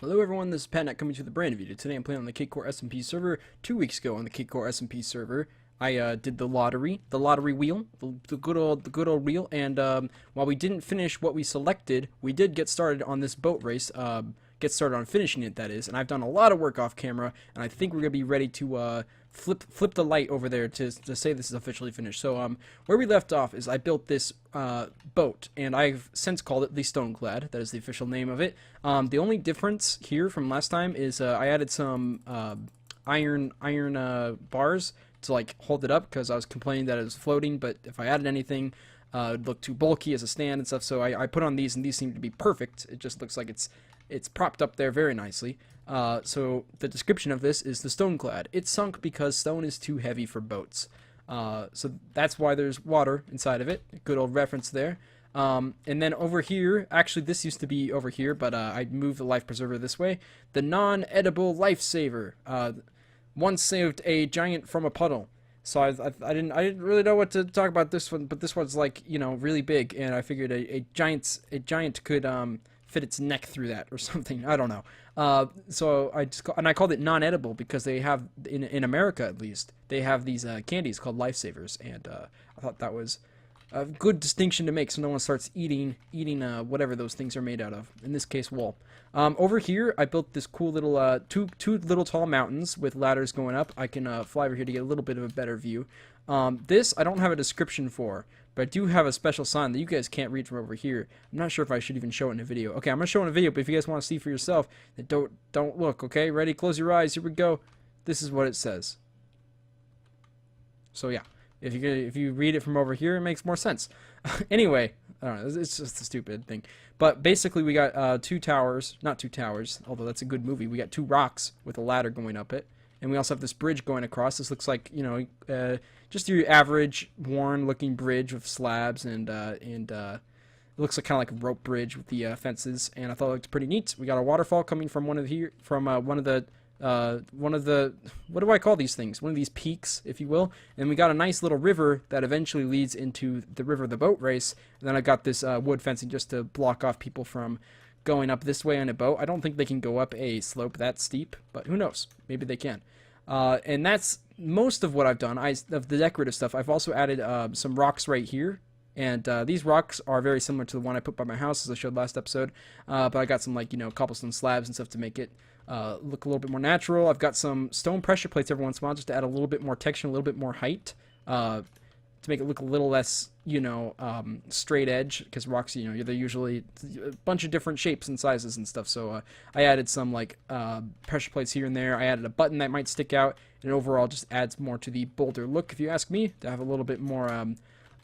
Hello everyone, this is Patnet coming to the brand new video. Today I'm playing on the Cakecore SMP server. 2 weeks ago on the Cakecore SMP server, I did the lottery wheel, the good old wheel, and while we didn't finish what we selected, we did get started on this boat race, get started on finishing it, that is, and I've done a lot of work off camera, and I think we're going to be ready to flip the light over there to say this is officially finished. So where we left off is I built this boat, and I've since called it the Stoneclad. That is the official name of it. The only difference here from last time is I added some iron bars to like hold it up because I was complaining that it was floating, but if I added anything it'd look too bulky as a stand and stuff, so I put on these, and these seem to be perfect. It just looks like it's propped up there very nicely. So the description of this is the Stoneclad. It's sunk because stone is too heavy for boats. So that's why there's water inside of it. Good old reference there. And then over here, actually this used to be over here, but I moved the life preserver this way. The non-edible lifesaver. Once saved a giant from a puddle. So I didn't really know what to talk about this one, but this one's like, you know, really big, and I figured a giant could fit its neck through that or something. I don't know. So I called it non-edible because they have in America, at least, they have these candies called lifesavers, and I thought that was a good distinction to make so no one starts eating whatever those things are made out of. In this case, wool. Over here, I built this cool little two little tall mountains with ladders going up. I can fly over here to get a little bit of a better view. This I don't have a description for, but I do have a special sign that you guys can't read from over here. I'm not sure if I should even show it in a video. Okay, I'm gonna show it in a video, but if you guys want to see for yourself, then don't look. Okay, ready? Close your eyes. Here we go. This is what it says. So yeah. If you read it from over here, it makes more sense. Anyway, I don't know, it's just a stupid thing. But basically, we got not two towers, although that's a good movie. We got two rocks with a ladder going up it, and we also have this bridge going across. This looks like, you know, just your average worn-looking bridge with slabs, and it looks like kind of like a rope bridge with the fences. And I thought it looked pretty neat. We got a waterfall coming from one of the what do I call these things? One of these peaks, if you will. And we got a nice little river that eventually leads into the river of the boat race. And then I got this wood fencing just to block off people from going up this way on a boat. I don't think they can go up a slope that steep, but who knows? Maybe they can. And that's most of what I've done. Of the decorative stuff, I've also added some rocks right here. And these rocks are very similar to the one I put by my house, as I showed last episode. But I got some, like, you know, cobblestone slabs and stuff to make it look a little bit more natural. I've got some stone pressure plates every once in a while just to add a little bit more texture, a little bit more height, to make it look a little less, you know, straight edge, because rocks, you know, they're usually a bunch of different shapes and sizes and stuff. So I added some, like, pressure plates here and there. I added a button that might stick out, and overall just adds more to the boulder look, if you ask me, to have a little bit more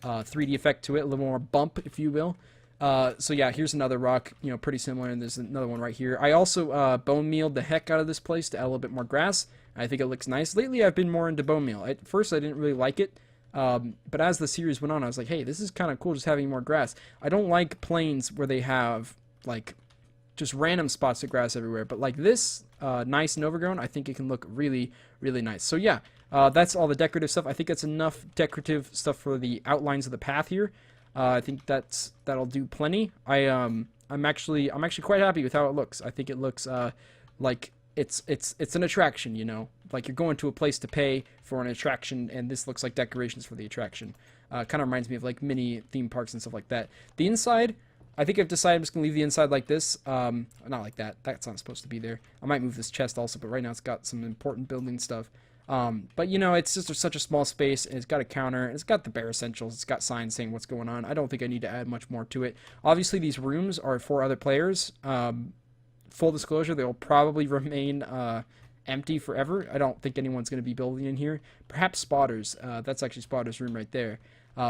3D effect to it, a little more bump, if you will. So yeah, here's another rock, you know, pretty similar, and there's another one right here. I also bone mealed the heck out of this place to add a little bit more grass. I think it looks nice. Lately, I've been more into bone meal. At first, I didn't really like it, but as the series went on, I was like, hey, this is kind of cool just having more grass. I don't like plains where they have, like, just random spots of grass everywhere, but like this, nice and overgrown, I think it can look really, really nice. So yeah, that's all the decorative stuff. I think that's enough decorative stuff for the outlines of the path here. I think that'll do plenty. I'm actually quite happy with how it looks. I think it looks like it's an attraction, you know, like you're going to a place to pay for an attraction, and this looks like decorations for the attraction. Kind of reminds me of like mini theme parks and stuff like that. The inside, I think I've decided I'm just gonna leave the inside like this. Not like that. That's not supposed to be there. I might move this chest also, but right now it's got some important building stuff. But you know, it's just such a small space, and it's got a counter, and it's got the bare essentials. It's got signs saying what's going on. I don't think I need to add much more to it. Obviously, these rooms are for other players. Full disclosure, they'll probably remain empty forever. I don't think anyone's going to be building in here. Perhaps spotters. That's actually spotter's room right there.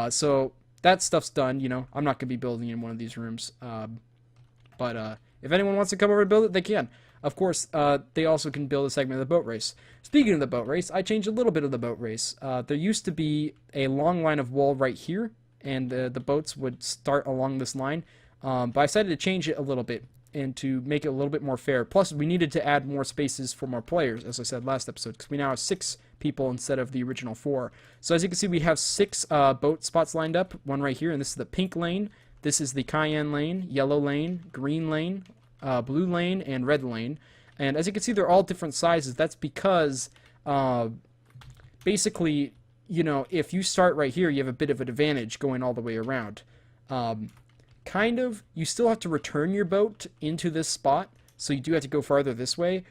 So that stuff's done. You know, I'm not going to be building in one of these rooms. But if anyone wants to come over and build it, they can. Of course, they also can build a segment of the boat race. Speaking of the boat race, I changed a little bit of the boat race. There used to be a long line of wall right here, and the boats would start along this line. But I decided to change it a little bit and to make it a little bit more fair. Plus, we needed to add more spaces for more players, as I said last episode, because we now have 6 people instead of the original 4. So as you can see, we have 6 boat spots lined up, one right here, and this is the pink lane. This is the cayenne lane, yellow lane, green lane, blue lane, and red lane. And as you can see, they're all different sizes. That's because basically, you know, if you start right here, you have a bit of an advantage going all the way around. Kind of, you still have to return your boat into this spot, so you do have to go farther this way,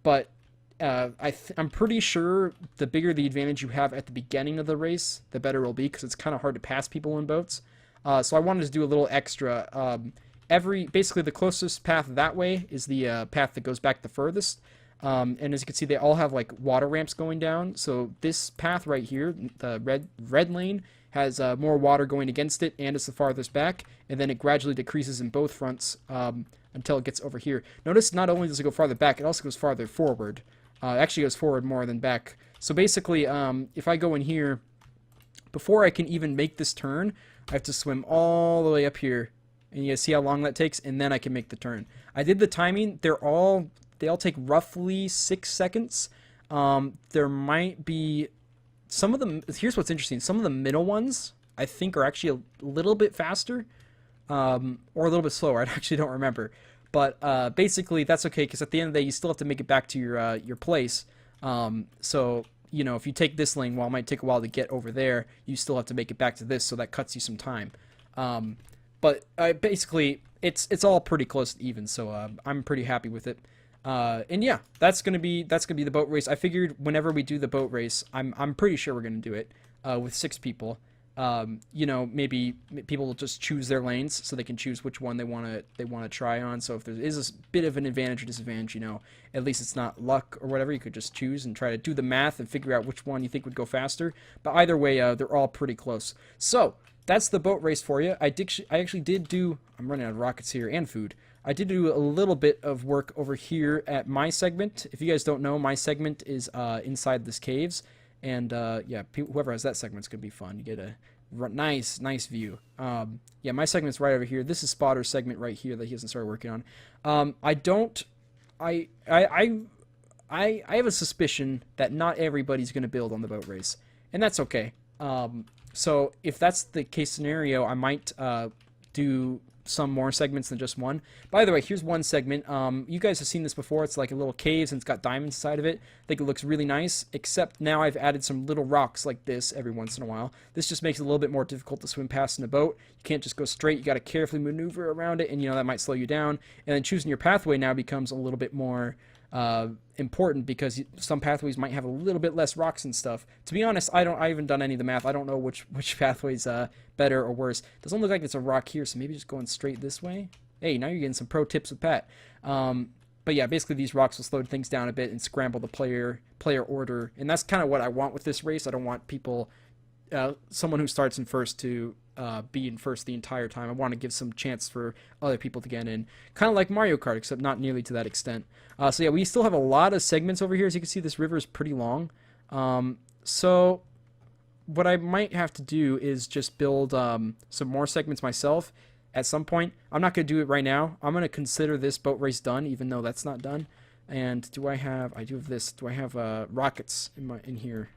but I'm pretty sure the bigger the advantage you have at the beginning of the race, the better it will be, because it's kind of hard to pass people in boats. So I wanted to do a little extra. Basically the closest path that way is the path that goes back the furthest. And as you can see, they all have like water ramps going down. So this path right here, the red lane, has more water going against it, and it's the farthest back. And then it gradually decreases in both fronts until it gets over here. Notice not only does it go farther back, it also goes farther forward. It actually goes forward more than back. So basically, if I go in here, before I can even make this turn, I have to swim all the way up here. And you guys see how long that takes, and then I can make the turn. I did the timing. They all take roughly 6 seconds. There might be some of them. Here's what's interesting. Some of the middle ones I think are actually a little bit faster, or a little bit slower. I actually don't remember. But basically that's okay, because at the end of the day you still have to make it back to your place. So you know, if you take this lane, while it might take a while to get over there, you still have to make it back to this, so that cuts you some time. But basically, it's all pretty close to even, so I'm pretty happy with it. And yeah, that's gonna be the boat race. I figured whenever we do the boat race, I'm pretty sure we're gonna do it with 6 people. You know, maybe people will just choose their lanes, so they can choose which one they wanna try on. So if there is a bit of an advantage or disadvantage, you know, at least it's not luck or whatever. You could just choose and try to do the math and figure out which one you think would go faster. But either way, they're all pretty close. So that's the boat race for you. I actually did do. I'm running out of rockets here and food. I did do a little bit of work over here at my segment. If you guys don't know, my segment is inside this caves, and yeah, whoever has that segment's gonna be fun. You get a nice view. Yeah, my segment's right over here. This is Spotter's segment right here that he hasn't started working on. I have a suspicion that not everybody's gonna build on the boat race, and that's okay. So if that's the case scenario, I might do some more segments than just one. By the way, here's one segment. You guys have seen this before. It's like a little cave, and it's got diamonds inside of it. I think it looks really nice, except now I've added some little rocks like this every once in a while. This just makes it a little bit more difficult to swim past in a boat. You can't just go straight. You got to carefully maneuver around it, and you know that might slow you down. And then choosing your pathway now becomes a little bit more important, because some pathways might have a little bit less rocks and stuff. To be honest, I haven't done any of the math. I don't know which pathway's better or worse. Doesn't look like it's a rock here, so maybe just going straight this way. Hey, now you're getting some pro tips with Pat. But yeah, basically these rocks will slow things down a bit and scramble the player order, and that's kind of what I want with this race. I don't want people, someone who starts in first to be in first the entire time. I want to give some chance for other people to get in, kind of like Mario Kart, except not nearly to that extent. So yeah, we still have a lot of segments over here. As you can see, this river is pretty long. So what I might have to do is just build some more segments myself at some point. I'm not going to do it right now. I'm going to consider this boat race done, even though that's not done. And I do have this. Do I have rockets in here?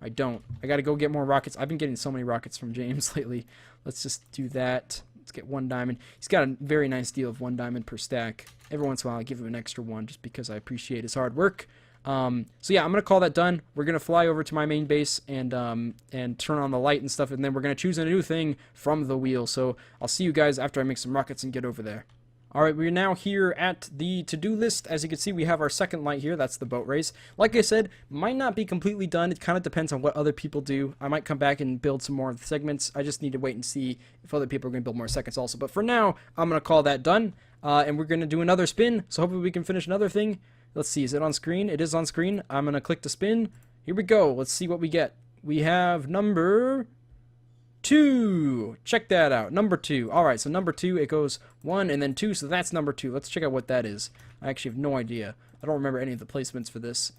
I don't. I got to go get more rockets. I've been getting so many rockets from James lately. Let's just do that. Let's get 1 diamond. He's got a very nice deal of 1 diamond per stack. Every once in a while, I give him an extra one just because I appreciate his hard work. So yeah, I'm gonna call that done. We're gonna fly over to my main base and turn on the light and stuff, and then we're gonna choose a new thing from the wheel. So I'll see you guys after I make some rockets and get over there. Alright, we're now here at the to-do list. As you can see, we have our second light here. That's the boat race. Like I said, might not be completely done. It kind of depends on what other people do. I might come back and build some more segments. I just need to wait and see if other people are going to build more segments also. But for now, I'm going to call that done. And we're going to do another spin. So hopefully we can finish another thing. Let's see. Is it on screen? It is on screen. I'm going to click to spin. Here we go. Let's see what we get. We have number 2. Check that out. Number 2. Alright, so number 2, it goes 1 and then 2, so that's number 2. Let's check out what that is. I actually have no idea. I don't remember any of the placements for this.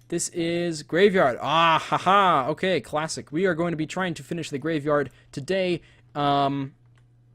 This is Graveyard. Ah, haha. Okay, classic. We are going to be trying to finish the Graveyard today.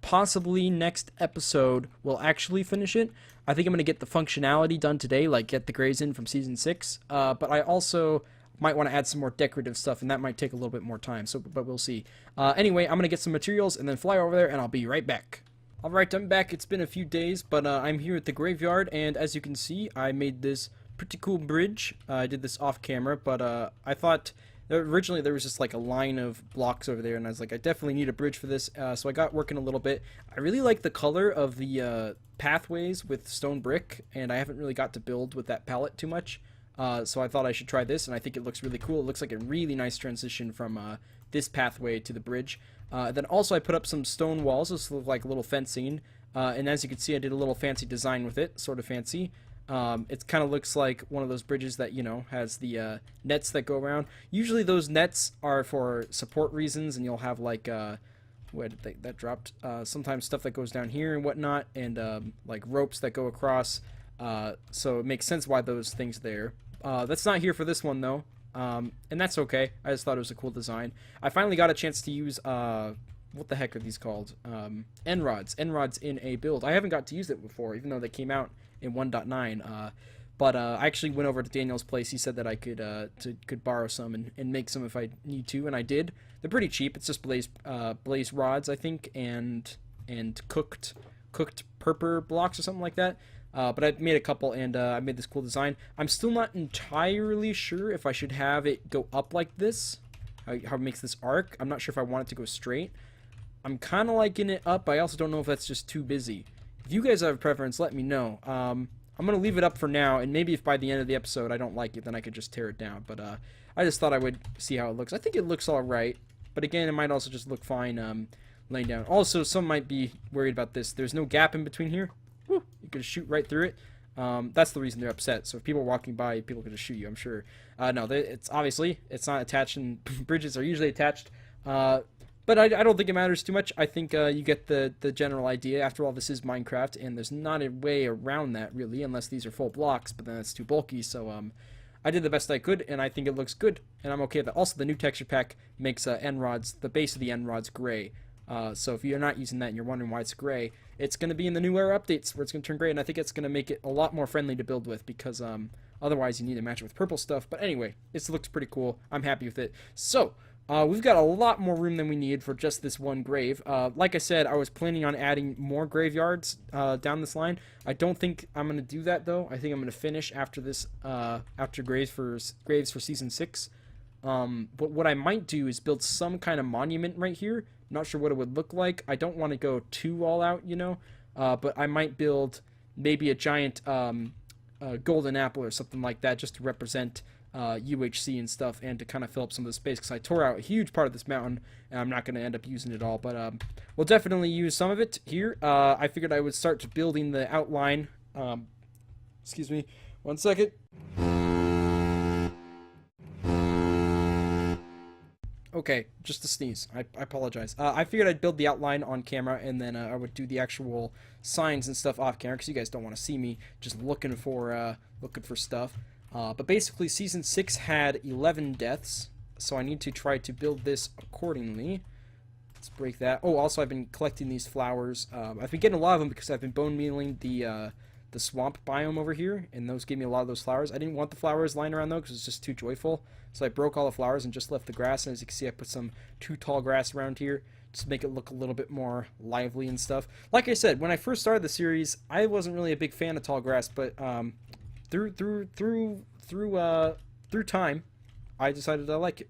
Possibly next episode we'll actually finish it. I think I'm going to get the functionality done today, like get the grays in from Season 6. But I also might want to add some more decorative stuff, and that might take a little bit more time, but we'll see. Anyway, I'm going to get some materials and then fly over there, and I'll be right back. Alright, I'm back. It's been a few days, but I'm here at the graveyard, and as you can see, I made this pretty cool bridge. I did this off camera, but I thought originally there was just like a line of blocks over there, and I was like, I definitely need a bridge for this, so I got working a little bit. I really like the color of the pathways with stone brick, and I haven't really got to build with that palette too much, so I thought I should try this, and I think it looks really cool. It looks like a really nice transition from this pathway to the bridge. Then also I put up some stone walls, this look like a little fencing, and as you can see I did a little fancy design with it, sort of fancy. It kind of looks like one of those bridges that, you know, has the nets that go around. Usually those nets are for support reasons, and you'll have like, where did that dropped? Sometimes stuff that goes down here and whatnot, and like ropes that go across, so it makes sense why those things are there. That's not here for this one though. And that's okay. I just thought it was a cool design. I finally got a chance to use, what the heck are these called? N-rods. N-rods in a build. I haven't got to use it before, even though they came out in 1.9. But I actually went over to Daniel's place. He said that I could borrow some and make some if I need to, and I did. They're pretty cheap. It's just blaze rods, I think, and cooked purple blocks or something like that. But I made a couple, and I made this cool design. I'm still not entirely sure if I should have it go up like this, how it makes this arc. I'm not sure if I want it to go straight. I'm kind of liking it up. I also don't know if that's just too busy. If you guys have a preference, let me know. I'm going to leave it up for now, and maybe if by the end of the episode I don't like it, then I could just tear it down. But I just thought I would see how it looks. I think it looks alright, but again, it might also just look fine laying down. Also, some might be worried about this. There's no gap in between here. Woo, you could shoot right through it. That's the reason they're upset. So if people are walking by, people could just shoot you, I'm sure. No, it's obviously, it's not attached, and bridges are usually attached. But I don't think it matters too much. I think you get the general idea. After all, this is Minecraft, and there's not a way around that, really, unless these are full blocks, but then it's too bulky. So I did the best I could, and I think it looks good, and I'm okay with that. Also, the new texture pack makes N-rods, the base of the N-rods, gray. So if you're not using that and you're wondering why it's gray, it's going to be in the new era updates where it's going to turn gray, and I think it's going to make it a lot more friendly to build with, because otherwise you need to match it with purple stuff. But anyway, it looks pretty cool. I'm happy with it. So we've got a lot more room than we need for just this one grave. Like I said, I was planning on adding more graveyards down this line. I don't think I'm going to do that, though. I think I'm going to finish after this, after graves for season 6. But what I might do is build some kind of monument right here. Not sure what it would look like. I don't want to go too all out, you know, but I might build maybe a giant golden apple or something like that, just to represent UHC and stuff, and to kind of fill up some of the space, because I tore out a huge part of this mountain, and I'm not going to end up using it all, but we'll definitely use some of it here. I figured I would start building the outline. Excuse me, 1 second. Okay, just a sneeze. I apologize. I figured I'd build the outline on camera, and then I would do the actual signs and stuff off camera, because you guys don't want to see me just looking for stuff. But basically, Season 6 had 11 deaths, so I need to try to build this accordingly. Let's break that. Oh, also, I've been collecting these flowers. I've been getting a lot of them because I've been bone mealing the swamp biome over here, and those gave me a lot of those flowers. I didn't want the flowers lying around, though, because it's just too joyful. So I broke all the flowers and just left the grass, and as you can see, I put some too tall grass around here just to make it look a little bit more lively and stuff. Like I said, when I first started the series, I wasn't really a big fan of tall grass, but through time, I decided I like it.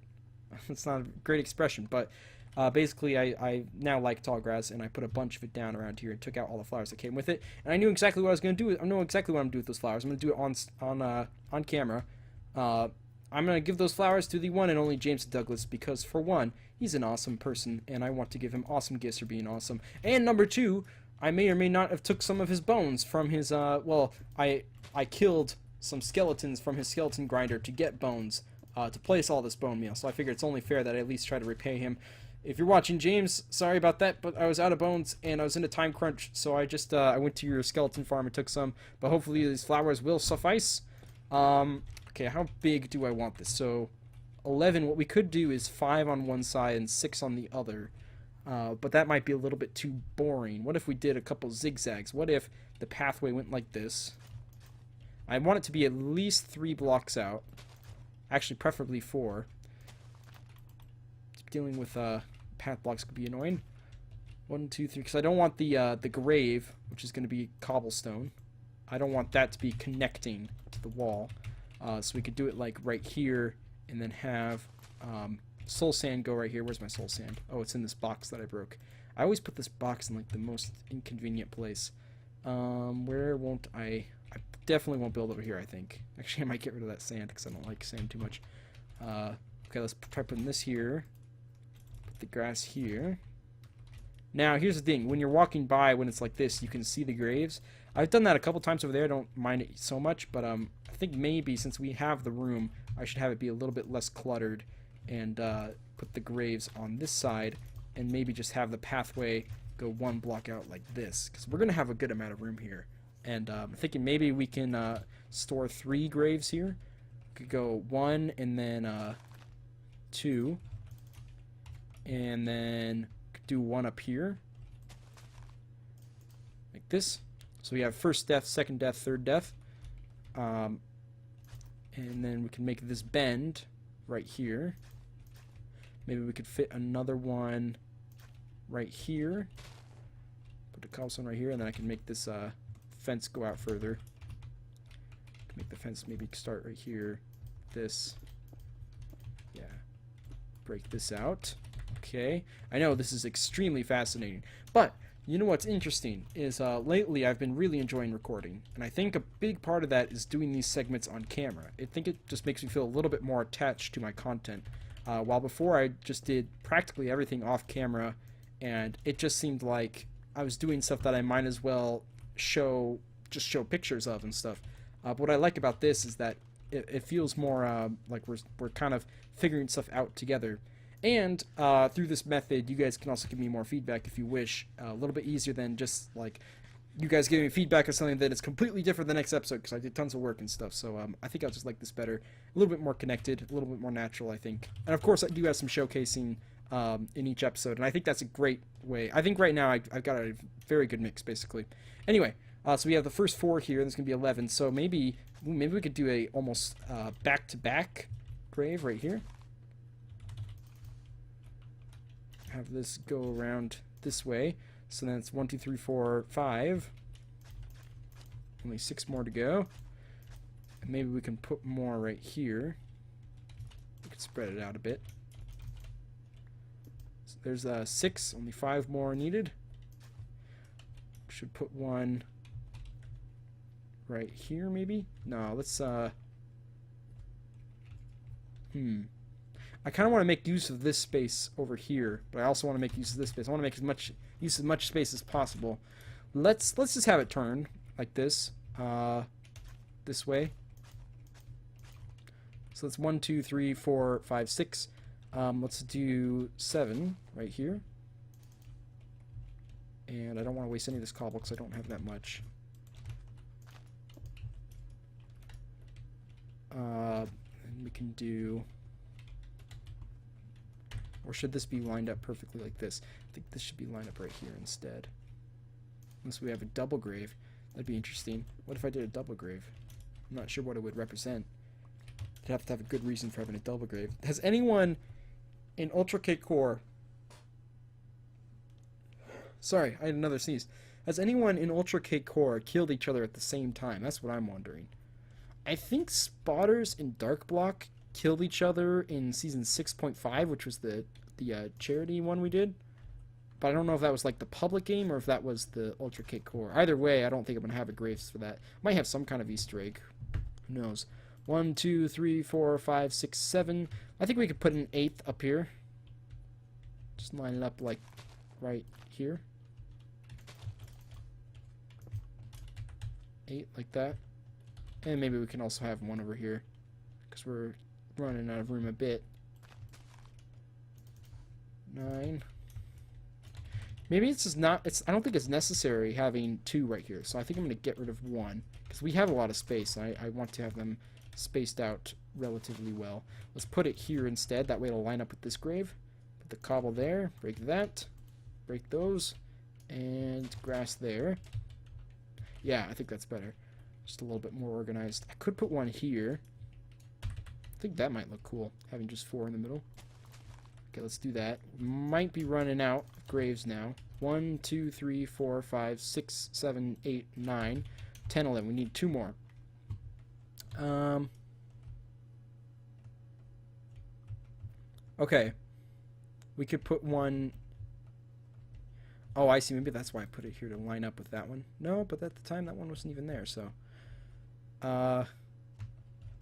It's not a great expression, but basically I now like tall grass, and I put a bunch of it down around here and took out all the flowers that came with it. And I knew exactly what I was going to do. I know exactly what I'm going to do with those flowers. I'm going to do it on camera. I'm going to give those flowers to the one and only James Douglas, because for one, he's an awesome person, and I want to give him awesome gifts for being awesome. And number two, I may or may not have took some of his bones from his, well, I killed some skeletons from his skeleton grinder to get bones, to place all this bone meal. So I figure it's only fair that I at least try to repay him. If you're watching, James, sorry about that, but I was out of bones, and I was in a time crunch, so I just, I went to your skeleton farm and took some, but hopefully these flowers will suffice. Okay, how big do I want this? So, 11, what we could do is 5 on one side and 6 on the other. But that might be a little bit too boring. What if we did a couple zigzags? What if the pathway went like this? I want it to be at least 3 blocks out. Actually, preferably 4. Dealing with path blocks could be annoying. 1, 2, 3, because I don't want the grave, which is going to be cobblestone. I don't want that to be connecting to the wall. So we could do it like right here, and then have soul sand go right here. Where's my soul sand? Oh, it's in this box that I broke. I always put this box in like the most inconvenient place. Where won't I definitely won't build over here, I think. Actually, I might get rid of that sand because I don't like sand too much. Okay, let's try putting this here. Put the grass here. Now, here's the thing. When you're walking by, when it's like this, you can see the graves. I've done that a couple times over there. I don't mind it so much, but I think maybe since we have the room, I should have it be a little bit less cluttered and put the graves on this side and maybe just have the pathway go one block out like this, because we're going to have a good amount of room here. And I'm thinking maybe we can store 3 graves here. We could go 1 and then 2, and then do 1 up here like this. So we have first death, second death, third death, and then we can make this bend right here. Maybe we could fit another one right here, put the cobblestone right here, and then I can make this fence go out further. Make the fence maybe start right here, this, yeah, break this out. Okay, I know this is extremely fascinating, but you know what's interesting is lately I've been really enjoying recording, and I think a big part of that is doing these segments on camera. I think it just makes me feel a little bit more attached to my content, while before I just did practically everything off camera, and it just seemed like I was doing stuff that I might as well show pictures of and stuff. But what I like about this is that it feels more like we're kind of figuring stuff out together. And through this method, you guys can also give me more feedback if you wish. A little bit easier than just like you guys giving me feedback on something that is completely different the next episode, because I did tons of work and stuff. So I think I'll just like this better. A little bit more connected, a little bit more natural, I think. And of course, I do have some showcasing in each episode, and I think that's a great way. I think right now I've got a very good mix, basically. Anyway, so we have the first 4 here, and there's going to be 11. So maybe we could do a almost back-to-back grave right here. Have this go around this way. So then it's 1, 2, 3, 4, 5. Only 6 more to go. And maybe we can put more right here. We could spread it out a bit. So there's 6, only 5 more needed. Should put one right here, maybe? No, let's I kind of want to make use of this space over here, but I also want to make use of this space. I want to make use of much space as possible. Let's just have it turn like this, this way. So that's 1, 2, 3, 4, 5, 6. Let's do 7 right here. And I don't want to waste any of this cobble because I don't have that much. And we can do... Or should this be lined up perfectly like this? I think this should be lined up right here instead. Unless we have a double grave. That'd be interesting. What if I did a double grave? I'm not sure what it would represent. I'd have to have a good reason for having a double grave. Has anyone in Ultra Cakecore... Sorry, I had another sneeze. Has anyone in Ultra Cakecore killed each other at the same time? That's what I'm wondering. I think Spotters and Dark Block killed each other in season 6.5, which was the charity one we did. But I don't know if that was like the public game or if that was the Ultra Cakecore. Either way, I don't think I'm going to have a graves for that. Might have some kind of Easter egg. Who knows? 1, 2, 3, 4, 5, 6, 7. I think we could put an 8th up here. Just line it up like right here. 8 like that. And maybe we can also have one over here, because we're running out of room a bit. 9. Maybe it's just not... I don't think it's necessary having 2 right here, so I think I'm going to get rid of 1, because we have a lot of space. I want to have them spaced out relatively well. Let's put it here instead. That way it'll line up with this grave. Put the cobble there. Break that. Break those. And grass there. Yeah, I think that's better. Just a little bit more organized. I could put one here. I think that might look cool, having just 4 in the middle. Okay, let's do that. Might be running out of graves now. 1, 2, 3, 4, 5, 6, 7, 8, 9, 10, 11. We need 2 more. Okay. We could put one... Oh, I see. Maybe that's why I put it here to line up with that one. No, but at the time that one wasn't even there, so...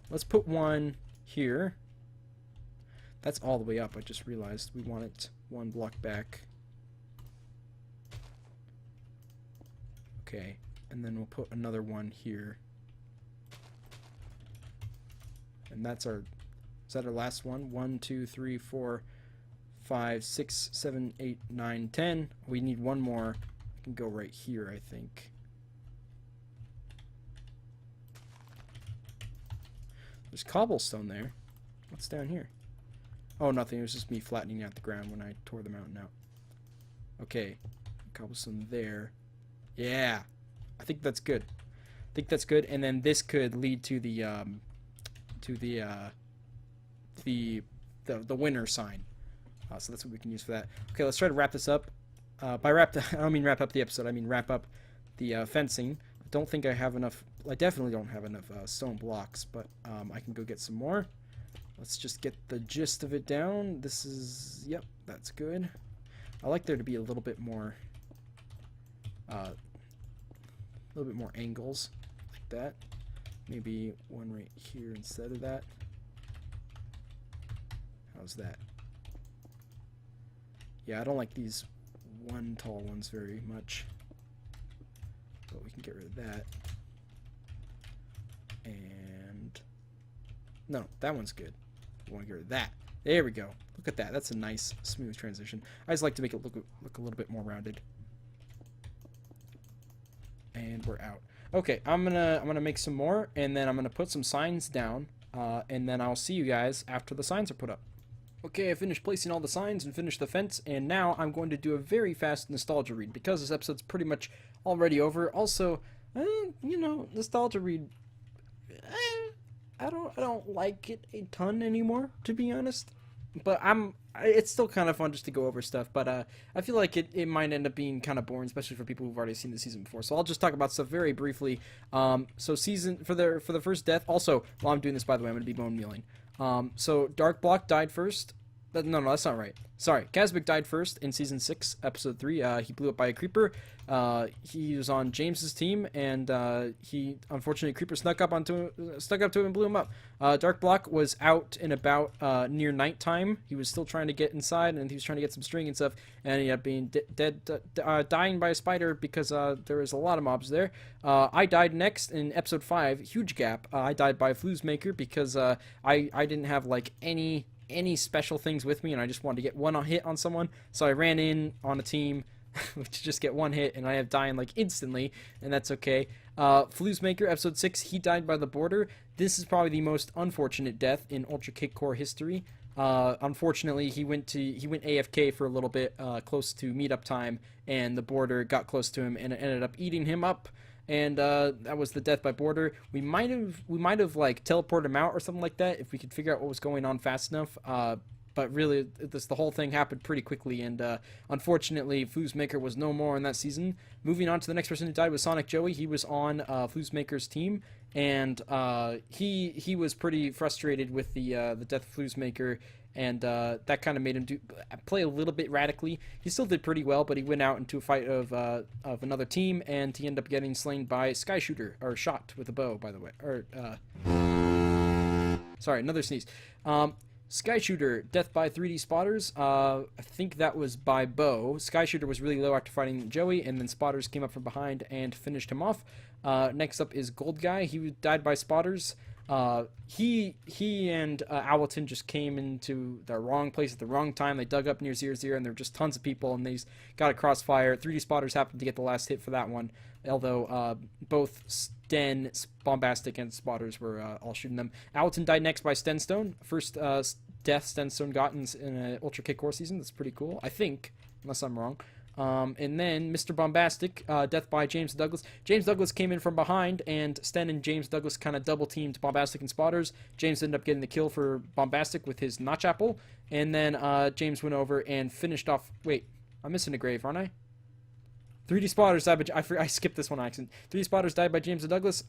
let's put one here. That's all the way up. I just realized we want it 1 block back. Okay, and then we'll put another one here. And that's our... Is that our last one? 1, 2, 3, 4, 5, 6, 7, 8, 9, 10. We need one more. I can go right here, I think. There's cobblestone there. What's down here? Oh, nothing. It was just me flattening out the ground when I tore the mountain out. Okay. Cobblestone there. Yeah. I think that's good. I think that's good. And then this could lead to the winner sign. So that's what we can use for that. Okay, let's try to wrap this up. By wrap, I don't mean wrap up the episode. I mean wrap up the fencing. I don't think I have enough. I definitely don't have enough stone blocks, but I can go get some more. Let's just get the gist of it down. This is, yep, that's good. I like there to be a little bit more angles like that. Maybe one right here instead of that. How's that? Yeah, I don't like these one tall ones very much, but we can get rid of that. And no, that one's good. We want to get rid of that. There we go. Look at that. That's a nice, smooth transition. I just like to make it look a little bit more rounded. And we're out. Okay, I'm gonna make some more, and then I'm gonna put some signs down, and then I'll see you guys after the signs are put up. Okay, I finished placing all the signs and finished the fence, and now I'm going to do a very fast nostalgia read because this episode's pretty much already over. Also, you know, nostalgia read. I don't like it a ton anymore, to be honest. But it's still kind of fun just to go over stuff. But I feel like it might end up being kind of boring, especially for people who've already seen the season before. So I'll just talk about stuff very briefly. So for the first death. Also, while I'm doing this, by the way, I'm going to be bone mealing. So Dark Block died first. No, that's not right. Sorry, Kazbek died first in Season 6, Episode 3. He blew up by a creeper. He was on James's team, and unfortunately, creeper snuck up to him and blew him up. Dark Block was out and about near nighttime. He was still trying to get inside, and he was trying to get some string and stuff, and he ended up being dying by a spider because there was a lot of mobs there. I died next in Episode 5, huge gap. I died by a Flusemaker because I didn't have like any special things with me, and I just wanted to get one hit on someone, so I ran in on a team to just get one hit, and I have dying like instantly, and that's okay. Flusemaker, Episode 6, he died by the border. This is probably the most unfortunate death in Ultra Cakecore history. Unfortunately, he went AFK for a little bit, close to meetup time, and the border got close to him, and it ended up eating him up. And that was the death by border. We might have like teleported him out or something like that if we could figure out what was going on fast enough. But really, the whole thing happened pretty quickly, and unfortunately, Flusemaker was no more in that season. Moving on to the next person who died was Sonic Joey. He was on Flusemaker's team, and he was pretty frustrated with the death of Flusemaker. And that kind of made him play a little bit radically. He still did pretty well, but he went out into a fight of another team, and he ended up getting slain by Sky Shooter, or shot with a bow, by the way. Or sorry, another sneeze. Sky Shooter, death by 3D spotters. I think that was by bow. Sky Shooter was really low after fighting Joey, and then spotters came up from behind and finished him off. Next up is Gold Guy. He died by spotters. He and Owlton just came into the wrong place at the wrong time. They dug up near 0-0, and there were just tons of people, and they got a crossfire. 3D spotters happened to get the last hit for that one, although both Sten, Bombastic, and spotters were all shooting them. Owlton died next by Stenstone. First death Stenstone got in an Ultra Cakecore season. That's pretty cool, I think, unless I'm wrong. And then Mr. Bombastic, death by James Douglas. James Douglas came in from behind, and Sten and James Douglas kind of double teamed Bombastic and Spotters. James ended up getting the kill for Bombastic with his Notch Apple, and then James went over and finished off. Wait, I'm missing a grave, aren't I? 3D Spotters died by... I skipped this one accident. 3D Spotters died by James and Douglas.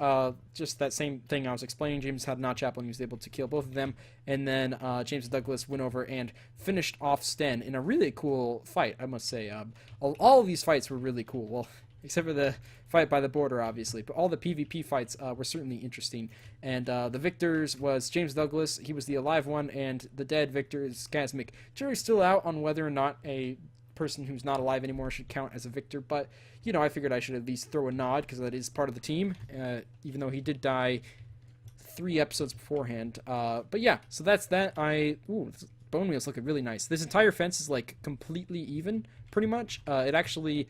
Just that same thing I was explaining. James had Notch Apple and he was able to kill both of them. And then James and Douglas went over and finished off Sten in a really cool fight, I must say. All of these fights were really cool. Well, except for the fight by the border, obviously. But all the PvP fights were certainly interesting. And the victors was James Douglas. He was the alive one. And the dead victor is Gasmic. Jury's still out on whether or not a person who's not alive anymore should count as a victor, but you know, I figured I should at least throw a nod because that is part of the team, even though he did die 3 episodes beforehand. But yeah, so that's that. Ooh, bone wheels looking really nice. This entire fence is like completely even, pretty much. It actually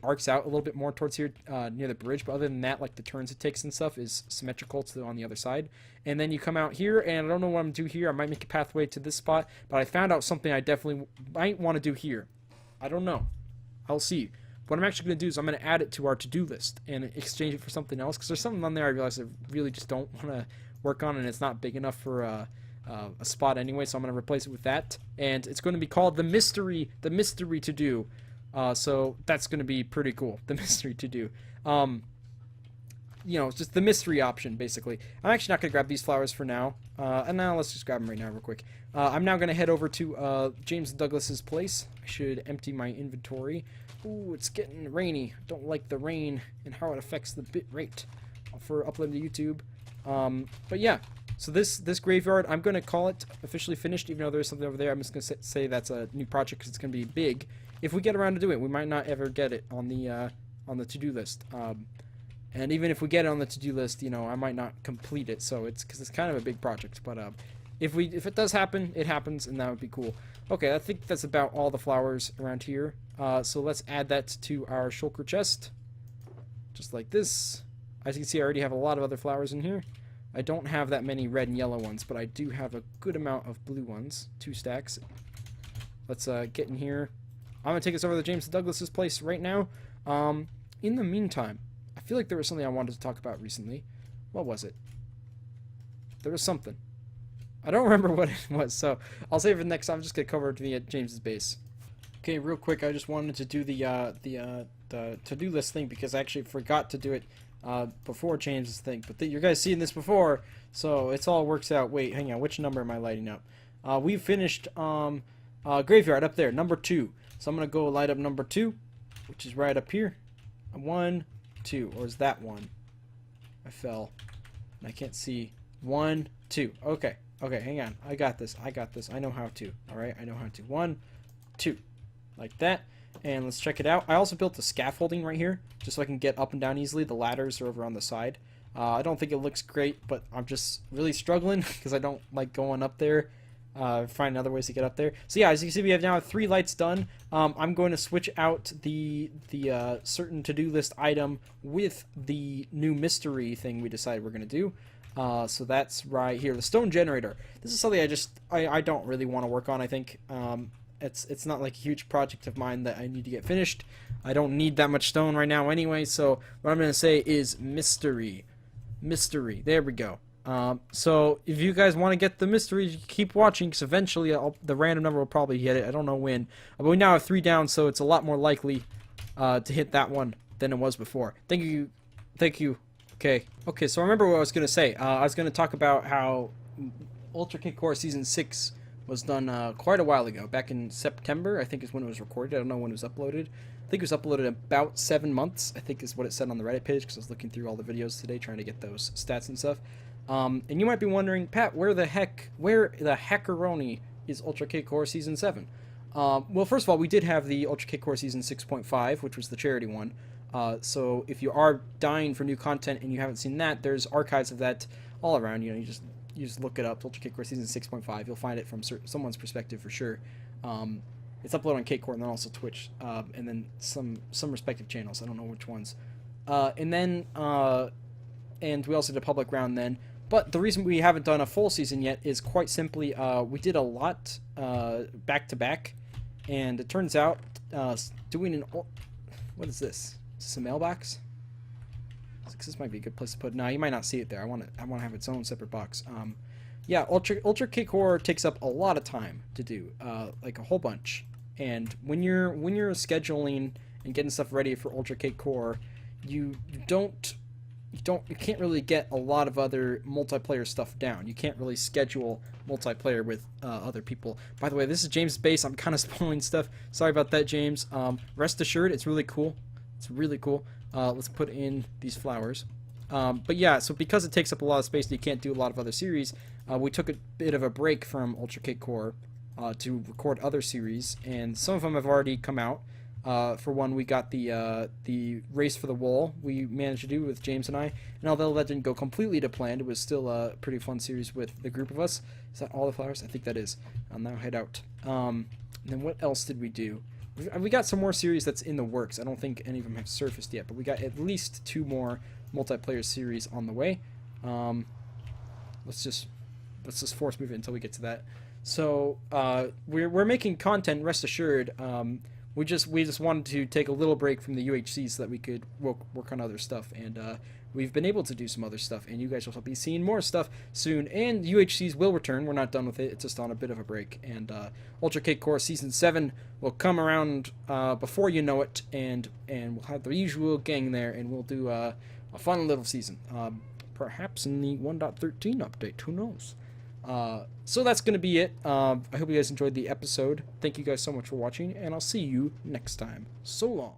arcs out a little bit more towards here near the bridge, but other than that, like the turns it takes and stuff is symmetrical to on the other side. And then you come out here, and I don't know what I'm gonna do here. I might make a pathway to this spot, but I found out something I definitely might want to do here. I don't know. I'll see. What I'm actually going to do is I'm going to add it to our to-do list and exchange it for something else, because there's something on there I realize I really just don't want to work on, and it's not big enough for a spot anyway, so I'm going to replace it with that. And it's going to be called the mystery to-do. So that's going to be pretty cool, the mystery to-do. You know, it's just the mystery option, basically. I'm actually not going to grab these flowers for now. And now let's just grab them right now real quick. I'm now going to head over to James Douglas's place. I should empty my inventory. Ooh, it's getting rainy. Don't like the rain and how it affects the bit rate for uploading to YouTube. But yeah, so this graveyard, I'm going to call it officially finished, even though there's something over there. I'm just going to say that's a new project because it's going to be big. If we get around to doing it, we might not ever get it on the to-do list. And even if we get it on the to-do list, you know, I might not complete it. So it's because it's kind of a big project. But if it does happen, it happens, and that would be cool. Okay, I think that's about all the flowers around here. So let's add that to our shulker chest, just like this. As you can see, I already have a lot of other flowers in here. I don't have that many red and yellow ones, but I do have a good amount of blue ones, 2 stacks. Let's get in here. I'm gonna take us over to James Douglas's place right now. In the meantime, I feel like there was something I wanted to talk about recently. What was it? There was something. I don't remember what it was, so I'll save it for next time. I'm just gonna cover it to me at James's base. Okay, real quick, I just wanted to do the to-do list thing because I actually forgot to do it before James's thing. But you guys seen this before, so it all works out. Wait, hang on. Which number am I lighting up? We finished graveyard up there, number 2. So I'm gonna go light up number 2, which is right up here. 1, 2, or is that 1? I fell, and I can't see. 1, 2. Okay. Okay, hang on. I got this. I know how to. Alright, I know how to. 1, 2. Like that. And let's check it out. I also built the scaffolding right here, just so I can get up and down easily. The ladders are over on the side. I don't think it looks great, but I'm just really struggling, because I don't like going up there. Find other ways to get up there. So yeah, as you can see, we have now 3 lights done. I'm going to switch out the certain to-do list item with the new mystery thing we decided we're going to do. So that's right here, the stone generator. This is something I don't really want to work on, I think. It's not like a huge project of mine that I need to get finished. I don't need that much stone right now anyway, so what I'm going to say is mystery. Mystery. There we go. So if you guys want to get the mystery, keep watching, because eventually the random number will probably hit it. I don't know when. But we now have 3 down, so it's a lot more likely to hit that one than it was before. Thank you. Thank you. Okay, so I remember what I was going to say. I was going to talk about how Ultra Cakecore Season 6 was done quite a while ago. Back in September, I think is when it was recorded. I don't know when it was uploaded. I think it was uploaded about 7 months, I think is what it said on the Reddit page, because I was looking through all the videos today trying to get those stats and stuff. And you might be wondering, Pat, where the heckaroni is Ultra Cakecore Season 7? Well, first of all, we did have the Ultra Cakecore Season 6.5, which was the charity one. So if you are dying for new content and you haven't seen that, there's archives of that all around. You know, you just look it up, Ultra Cakecore Season 6.5. You'll find it from someone's perspective for sure. It's uploaded on Cakecore and then also Twitch, and then some respective channels. I don't know which ones. And we also did a public round then. But the reason we haven't done a full season yet is quite simply we did a lot back to back, and it turns out doing an... What is this? Is this a mailbox? This might be a good place to put... No, you might not see it there. I want to have its own separate box. Yeah, Ultra Cakecore takes up a lot of time to do, like a whole bunch. And when you're scheduling and getting stuff ready for Ultra Cakecore, you can't really get a lot of other multiplayer stuff down. You can't really schedule multiplayer with other people. By the way, this is James' base. I'm kind of spoiling stuff. Sorry about that, James. Rest assured, it's really cool. It's really cool. Let's put in these flowers. But yeah, so because it takes up a lot of space and you can't do a lot of other series, we took a bit of a break from Ultra Cakecore to record other series, and some of them have already come out. For one, we got the Race for the Wall we managed to do with James and I, and although that didn't go completely to plan, it was still a pretty fun series with the group of us. Is that all the flowers? I think that is. I'll now head out. And then what else did we do? We got some more series that's in the works. I don't think any of them have surfaced yet, but we got at least 2 more multiplayer series on the way. Let's just force move it until we get to that. So we're making content, rest assured. We just wanted to take a little break from the UHC so that we could work on other stuff, and we've been able to do some other stuff, and you guys will be seeing more stuff soon, and UHCs will return. We're not done with it. It's just on a bit of a break, and Ultra Cakecore Season 7 will come around before you know it, and we'll have the usual gang there, and we'll do a fun little season. Perhaps in the 1.13 update, who knows? So that's going to be it. I hope you guys enjoyed the episode. Thank you guys so much for watching, and I'll see you next time. So long.